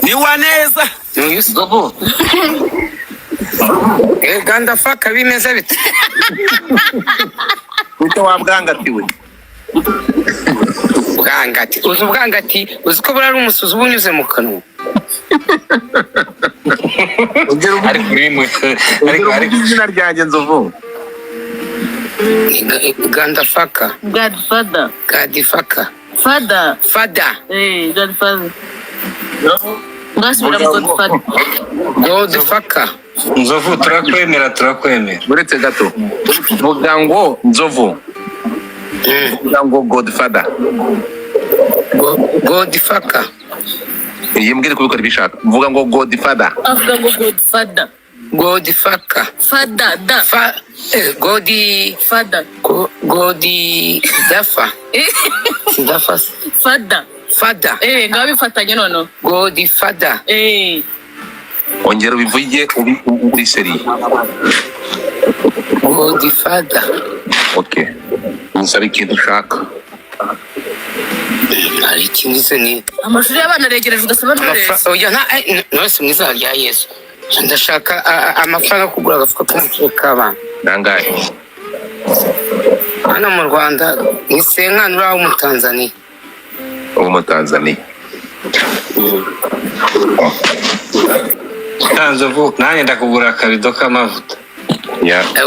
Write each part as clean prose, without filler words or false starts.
ni waneza Nzovu ganda faka bimeze bite bito wabwangatiwe bwangati uzi ko burari umusuzi ubunyuze mu kanwa ari kuri mwe ari izina ryanjye Nzovu ganda faka Godfather. gadifaka Father. fada Godfather. Ngasubira mu Godfather. godfaka Nzovu turakwemera uretse gato vuga ngo Nzovu vuga ngo Godfather godfaka iyi mbwire kubikora ibishaka vuga ngo Godfather Avuga ngo Godfather. godfaka Father. Da. godi Father. godi dafa dafa Father. fada Ngaho bifatanye nono. godi fada ongera ubivuge uri seri godi fada okay nsabe ikintu ushaka hari ikindi se ni Amashuri y'abana aregereje ugasaba neza. oya nose mu izina rya Yesu ndashaka amafaranga kugura agafuka k'umuceri k'abana nangahe hano mu Rwanda ni senkani uraho mu Tanzania uwo mu Tanzania Nzovu nanjye ndakugura akabido k'amavuta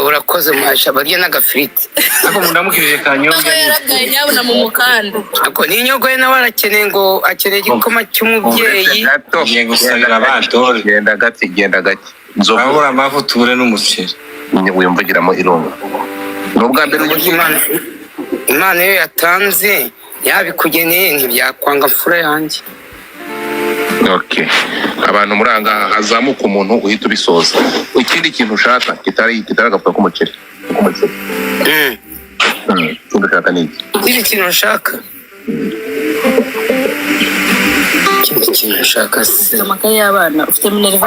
urakoze mwasha barya n'agafiriti ako mundamukirije kanyonge Yaragaye nyabuna mu mukanda. ako ni inyogoye nawe arakeneye ngo akeneye igikoma cy'umubyeyi ngiye gusabira abadore genda gake Nzovu abura amavuta ubure n'umuceri wiyumvugiramo irungu n'ubwa mbere Imana iyo yatanze yabikugeneye ntibyakwanga mfura yanjye okay abantu muranga hazamuka umuntu uhita ubisoza ikindi kintu ushaka kitari agafuka k'umuceri ushaka ni ikindi kintu ushaka se Amakaye y'abana ufite minerva.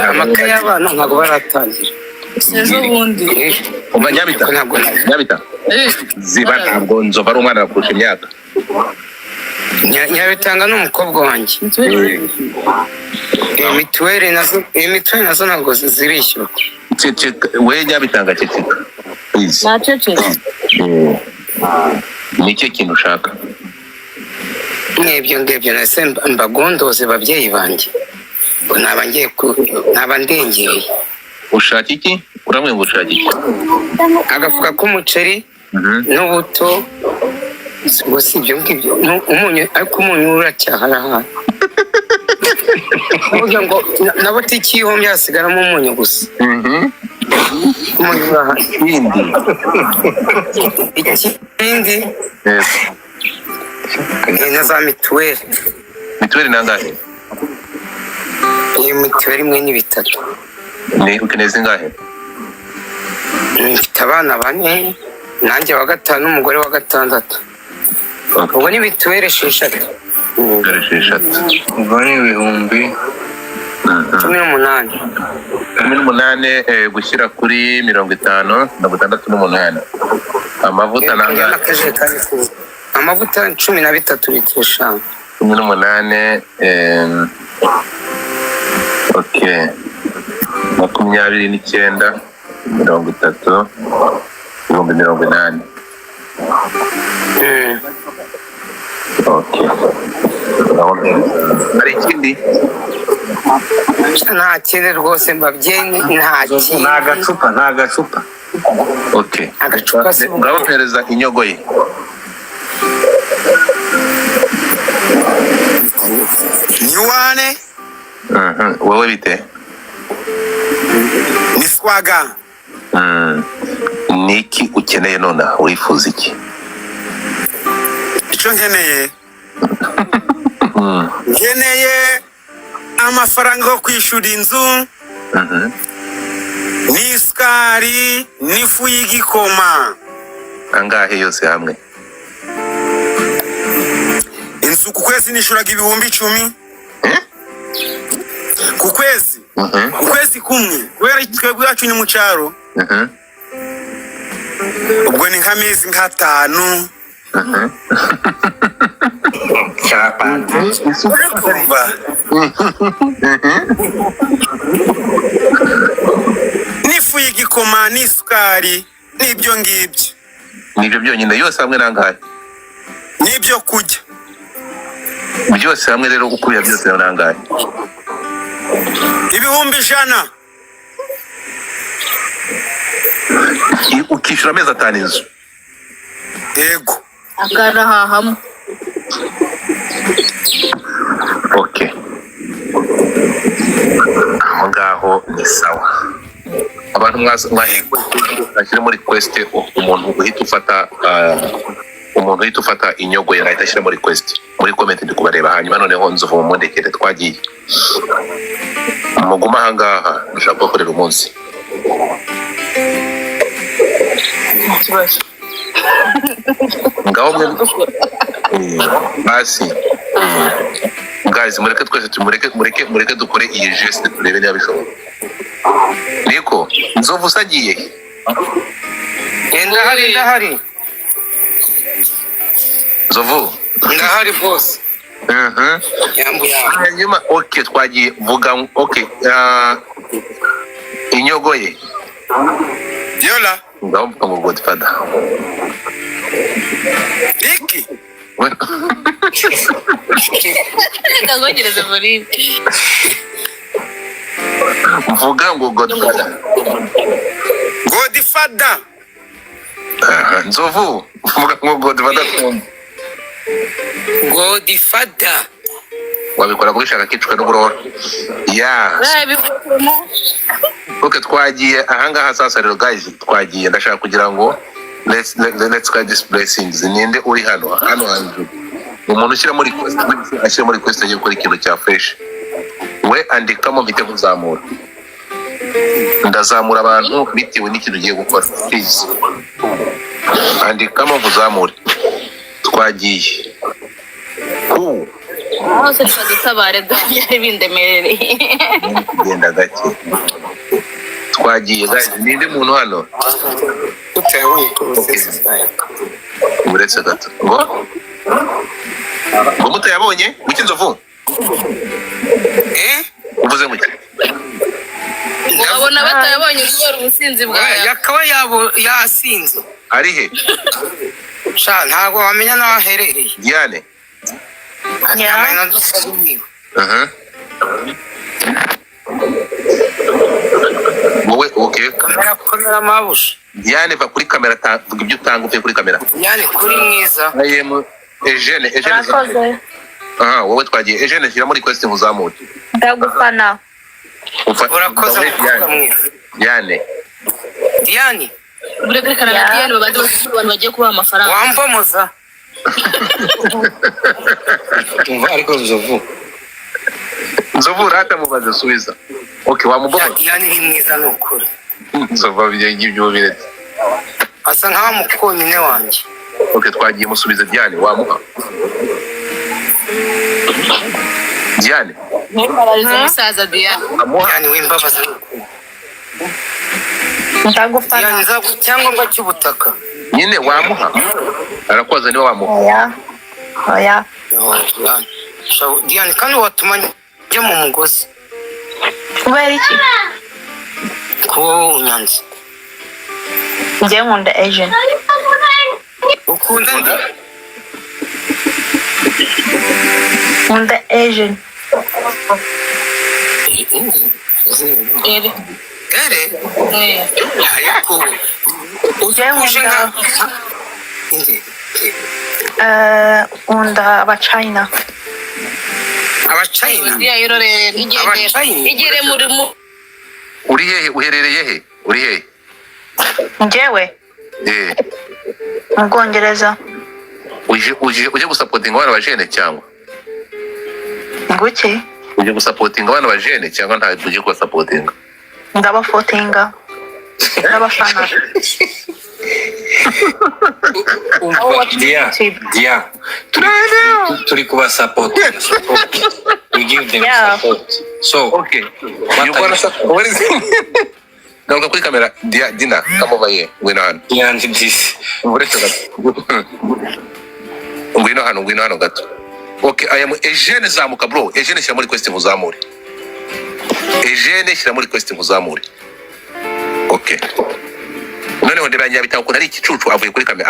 amakaye y'abana ntabwo baratangira Sejo bundi. umva nyabita ziba ntabwo Nzovu ari umwana kurusha imyaka nyabitanga n'umukobwa wanjye mituweli nazo ntabwo zirishyurwa we nyabitanga ceceka please Nacecetse. nicyo kintu ushaka n'ibyo ngibyo nase mbagondoze babyeyi banjye naba ndengeye ushaka iki uramwe ngo ushaka iki agafuka k'umuceri n'ubuto ngo si ibyo ngibyo umunyu ariko umunyu uracyahari kuvuga ngo na butiki y'ihomye hasigaramo umunyu gusa umunyu urahari ikindi na za mituweli nangahe iyi mituweli imwe ni bitatu ni ukeneye zingahe mfite abana 4 nanjye wa 5 n'umugore wa 6 ubwo ni mituweli 6 ubwo ni ibihumbi 18 gushyira kuri 50 amavuta nangahe amavuta 13 litiro 18 okay 29 30 80 okay hari ikindi nta kindi rwose mbabyeyi nta kindi nta gacupa okay agacupa se ngabohereza inyogoye Niwane wowe bite ni swaga niki ukeneye none wifuza iki icyo nkeneye amafaranga yo kwishyura inzu n'isukari n'ifu y'igikoma angahe yose hamwe inzu ku kwezi nishyuraga ibihumbi 10 ku kwezi ukwezi kumwe kubera twebwe iwacu ni mu cyaro ubwo ni nk'amezi 5 Urumva? N'ifu y'igikoma n'isukari n'ibyo ngibyo. Nibyo byonyine yose hamwe nangahe? N'ibyo kurya. Byose hamwe rero ukuya byose nangahe? Ibihumbi 100. Ukishyura amezi 5 inzu. Yego. akarahahamo. Okay. Aho ngaho ni sawa. Abantu mwashyira muri request umuntu uhita ufata inyogo yari ahita muri request muri comment ndi kubareba hanyuma noneho nzuva mu mundekere twagiye muguma ahangaha nshaka gukorera umunsi ngaho mwe basi guys mureke twese mureke dukore iyi geste turebe niba bishoboka niko nzovu sagiye ndahari nzovu ndahari boss hanyuma okay twagiye vuga okay inyogoye Viola ngaho mvuga ngo Godfather Iki Ndagongereza muri mvuga ngo Godfather nzovu mvuga ngo Godfather Godfather wabikora gushaka kicwa n'uburoro ya okay twagiye ahangaha sasa rero guys twagiye ndashaka kugira ngo let's get this blessings ninde uri hano hanze umuntu ushyira muri request ashyira muri request agiye gukora ikintu cya fresh we andikamo mpite kuzamura ndazamura abantu bitewe n'ikintu ugiye gukora please andikamo kuzamura twagiye hose twadutabare dufite bindemerereye genda gake twagiye guys ninde muntu hano utayabonye process uretse gato ngo mutayabonye muki nzovu uvuze muki wabona batayabonye urwara ubusinzi bwawe yakaba yasinze ari he sha ntago wamenya naho aherereye Diane yamenya dusabye wowe okay kamera mabusha Diane va kuri kamera vuga ibyo utanga uvuye kuri kamera Diane kuri mwiza ayemu Eugene wowe twagiye Eugene shyira muri request muzamure ndagufana urakoze Diane burerekana na Diane babandi abantu bagiye kubaha amafaranga wambomoza ariko nzovu rata mubaze subiza okay wamubomoza Diane ni mwiza nukuri nzovu ibyo biretse asa nkaho mukonyine wanje okay twagiye musubiza Diane wamuha Diane ntibararize umusaza Diane Diane wimbabaza ndagufana Diane zagu cyangwa cy'ubutaka nyine wamuha arakoze niwe wamuha oya Diane kandi watuma njya mu mugozi kubera iki ko unyanze njye nkunda Asian ukunda ndi nkunda Asian ariko njye nkunda nkunda abachina igere murimo uri hehe uherereye he uri hehe njyewe mu Bwongereza uje gusapotinga abana bajene cyangwa nguki uje gusapotinga abana bajene cyangwa nta uje kubasapotinga ndabafotinga ndabafana Dia turi kuba support we give them support so okay you wanna support what is it Garuka kuri kamera Dina kamubaye we nani and this uretse gato ngwino hano gato. Okay, I am Eugene zamuka bro. Eugene shyira muri request nkuzamure. Eugene shyira muri request nkuzamure. Okay. Noneho ndebanya bitanga ko ari ikicucu avuye kuri kamera.